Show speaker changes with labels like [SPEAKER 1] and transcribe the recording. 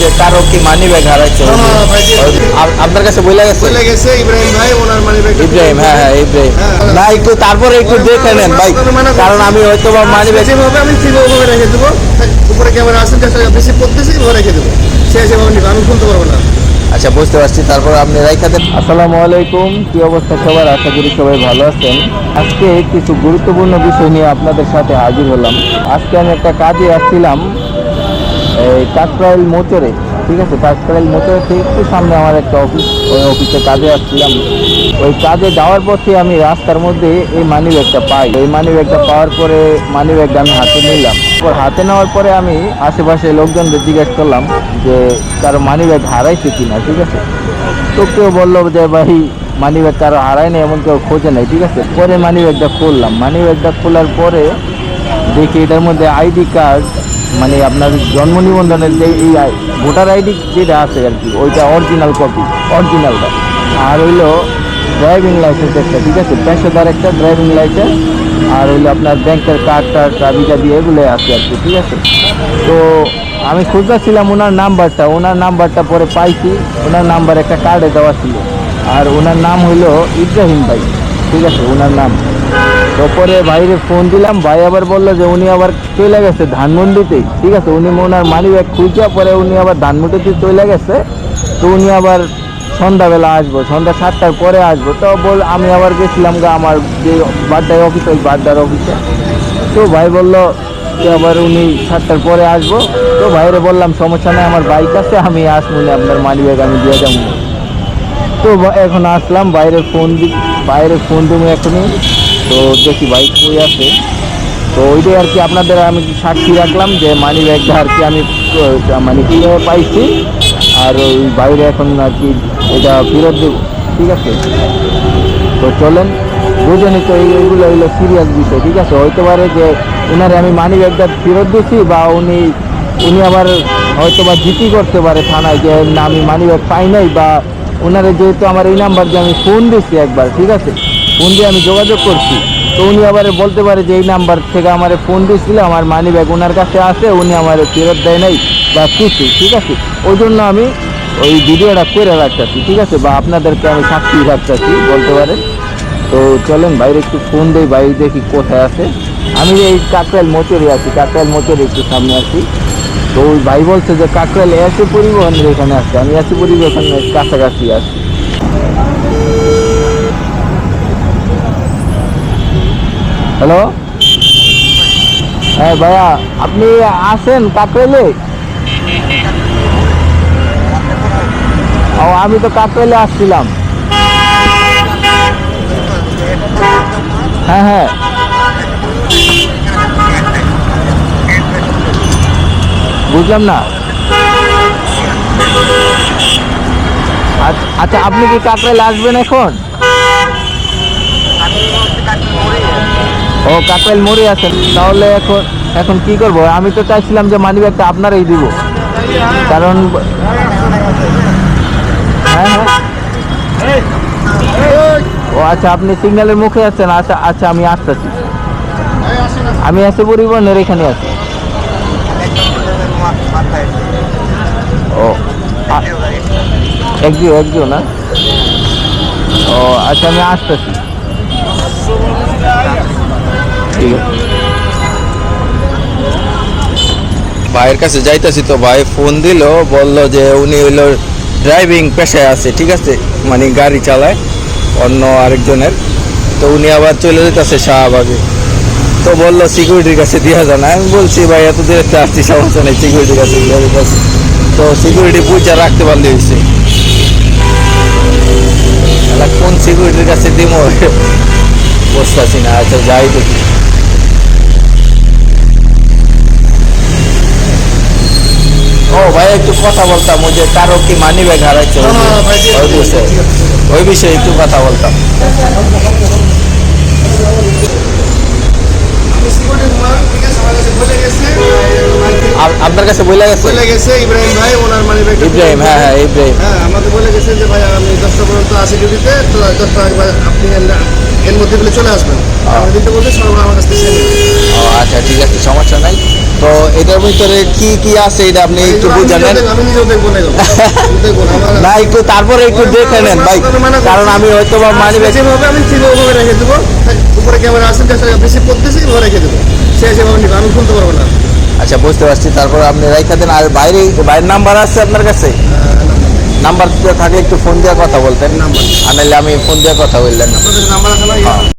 [SPEAKER 1] যে কারো কি মানি ব্যাগ হারাইছে? আপনার কাছে বলে গেছে
[SPEAKER 2] ইব্রাহিম ভাই ওনার মানি ব্যাগ।
[SPEAKER 1] ইব্রাহিম, হ্যাঁ ইব্রাহিম। না একটু তারপরে একটু দেখে নেন ভাই, কারণ আমি হয়তো বা মানি ব্যাগ
[SPEAKER 2] যেভাবে আমি ঠিকভাবে রেখে দেবো, উপরে ক্যামেরা আছে বেশি পড়তেছি রেখে দেবো, সে যেভাবে নিবে, আমি শুনতে পারবো না।
[SPEAKER 1] আচ্ছা বুঝতে পারছি, তারপর আপনি রাইখা দেন। আসসালামু আলাইকুম, কি অবস্থা সবার? আশা করি সবাই ভালো আছেন। আজকে কিছু গুরুত্বপূর্ণ বিষয় নিয়ে আপনাদের সাথে হাজির হলাম। আজকে আমি একটা কাজে আসছিলাম এই কাকরাইল মোচরে, ঠিক আছে? কাকরাইল মোচরের থেকে একটু সামনে আমার একটা অফিস, ওই অফিসে কাজে আসছিলাম। ওই কাজে যাওয়ার পথে আমি রাস্তার মধ্যে এই মানি ব্যাগটা পাই। এই মানি ব্যাগটা পাওয়ার পরে মানি ব্যাগটা আমি হাতে নিলাম। হাতে নেওয়ার পরে আমি আশেপাশে লোকজনদের জিজ্ঞেস করলাম যে কারো মানি ব্যাগ হারাইছে কিনা, ঠিক আছে? তো কেউ বললো যে ভাই মানি ব্যাগ কারো হারায় না, এমন কেউ খোঁজে নাই, ঠিক আছে? পরে মানি ব্যাগটা খুললাম। মানি ব্যাগটা খোলার পরে দেখি এটার মধ্যে আইডি কার্ড, মানে আপনার জন্ম নিবন্ধনের যে এই ভোটার আইডি যেটা আছে আর কি, ওইটা অরিজিনাল কপি, অরিজিনালটা। আর হইলো ড্রাইভিং লাইসেন্স একটা, ঠিক আছে? পেশাদার একটা ড্রাইভিং লাইসেন্স। আর হইলো আপনার ব্যাংকের কার্ড টার্ড চাবিটা দিয়ে এগুলো আছে আর কি, ঠিক আছে? তো আমি খুঁজতেছিলাম ওনার নাম্বারটা পরে পাইছি। ওনার নাম্বার একটা কার্ডে দেওয়া ছিল, আর ওনার নাম হইলো ইব্রাহিম ভাই, ঠিক আছে? ওনার নাম। তো পরে ভাইরে ফোন দিলাম, ভাই আবার বললো যে উনি আবার চলে গেছে ধানমন্ডিতে, ঠিক আছে? উনি ওনার মানি ব্যাগ খুঁজে পরে উনি আবার ধানমন্ডিতে চলে গেছে। তো উনি আবার সন্ধ্যাবেলা আসবো, সন্ধ্যা 7টার পরে আসবো। তো আমি আবার গেছিলাম আমার যে বাড্ডার অফিস, ওই বাড্ডার অফিসে। তো ভাই বললো যে আবার উনি 7টার পরে আসবো। তো ভাইরে বললাম সমস্যা নেই, আমার বাইক আছে, আমি আসবো না, আপনার মানি ব্যাগ আমি দিয়ে যাবো। তো এখন আসলাম, বাইরে ফোন দিব এখনই। তো দেখি বাইক কই আছে। তো ওইটাই আর কি আপনাদের আমি সাক্ষী রাখলাম যে মানি ব্যাগটা আর কি আমি মানে কীভাবে পাইছি, আর ওই বাইরে এখন আর কি এটা ফেরত দেব, ঠিক আছে? তো চলেন, বুঝেনি তো এইগুলো হইলো সিরিয়াস বিষয়, ঠিক আছে? হইতে পারে যে ওনারে আমি মানি ব্যাগটা ফেরত দিছি, বা উনি আবার হয়তো বা জিটি করতে পারে থানায় যে না আমি মানি ব্যাগ পাই নাই, বা ওনারে যেহেতু আমার এই নাম্বার দিয়ে আমি ফোন দিচ্ছি একবার, ঠিক আছে? ফোন দিয়ে আমি যোগাযোগ করছি। তো উনি আবার বলতে পারে যে এই নাম্বার থেকে আমার ফোন দিয়েছিল, আমার মানি ব্যাগ ওনার কাছে আছে, উনি আমার ফেরত দেয় নাই বা কিছু, ঠিক আছে? ওই জন্য আমি ওই ভিডিওটা করে রাখতেছি, ঠিক আছে? বা আপনাদেরকে আমি সাক্ষী রাখতেছি বলতে পারে। তো চলেন বাইরে একটু ফোন দেই, বাইরে দেখি কোথায় আছে। আমি এই কাকরাইল মোচরে আছি, কাকরাইল মোচরে একটু সামনে আছি। তো ওই ভাই বলছে যে কাকরাইল এসে পরিবহনের এখানে আসছে, আমি এসে পরিবহনের কাছাকাছি আছি। হ্যালো, হ্যাঁ ভাইয়া, আপনি আসেন কাকরাইলে? ও আমি তো কাকরাইলে আসছিলাম। হ্যাঁ হ্যাঁ, বুঝলাম না। আচ্ছা আপনি কি কাকরাইলে আসবেন এখন? ও কাকরাইল মোড়ে আছেন, তাহলে এখন কি করব? আমি তো চাইছিলাম যে মানি ব্যাগটা আপনারাই দিব, কারণ হ্যাঁ হ্যাঁ। ও আচ্ছা, আপনি সিগন্যালের মুখে আছেন। আচ্ছা আচ্ছা, আমি আসতেছি, আমি এসে পরিবহনের এখানে আছি। ও একজিও না? ও আচ্ছা, আমি আসতেছি, ঠিক আছে। ভাইয়ের কাছে যাইতেছি, তো ভাই ফোন দিল, বললো যে উনি হইলো ড্রাইভিং পেশায় আছে, ঠিক আছে? মানে গাড়ি চালায় অন্য আরেকজনের। তো উনি আবার চলে যেতেছে শাহবাগে। তো বললো সিকিউরিটির কাছে দিয়ে যান। আমি বলছি ভাই এত দূরে আসছি, সমস্যা নেই, সিকিউরিটির কাছে দিয়ে দিতেছি। তো সিকিউরিটি বুঝা রাখতে পারলে হয়েছে, কোন সিকিউরিটির কাছে দিব বুঝতেছি না। আচ্ছা যাই দেখি। ও ভাই একটু কথা বলতাম, ওই যে কারো কি মানি ব্যাগ হারাইছে ওই বিষয়ে একটু কথা বলতাম। আপনার কাছে বলে গেছে
[SPEAKER 2] ইব্রাহিম ভাই ওনার মানি ব্যাগ।
[SPEAKER 1] ইব্রাহিম, হ্যাঁ ইব্রাহিম,
[SPEAKER 2] হ্যাঁ আমাকে বলে গেছে যে ভাই আমি 10টা পর্যন্ত আসি ডিউটিতে, তো 10টা আপনি এর মধ্যে চলে আসবেন। দিতে বলতে সর্ব আমার কাছ থেকে।
[SPEAKER 1] ও আচ্ছা ঠিক আছে, সমস্যা নাই। তো এটার ভিতরে কি কি আছে এটা আপনি একটু বুঝানেন।
[SPEAKER 2] আমি নিজেও দেখবো না এগুলো। দেখবো না, আমার-
[SPEAKER 1] না একটু তারপরে একটু দেখে নেন ভাই, কারণ আমি হয়তো বা মানি ব্যাগ
[SPEAKER 2] যেভাবে আমি ঠিক ওভাবে রেখে দেবো, উপরে ক্যামেরা আছে যেটা বেশি পড়তেছে ওভাবে রেখে দেবো, সে সেভাবে নিবে, আমি খুলতে পারবো না।
[SPEAKER 1] আচ্ছা বুঝতে পারছি। তারপর আপনি রাইখা দেন। আর বাইরের নাম্বার আছে আপনার কাছে? নাম্বার থাকলে একটু ফোন দিয়ে কথা বলতেন,
[SPEAKER 2] নাম্বার
[SPEAKER 1] আর নাহলে আমি ফোন দিয়ে কথা বললেন।
[SPEAKER 2] আপনাদের নাম্বার আছে না?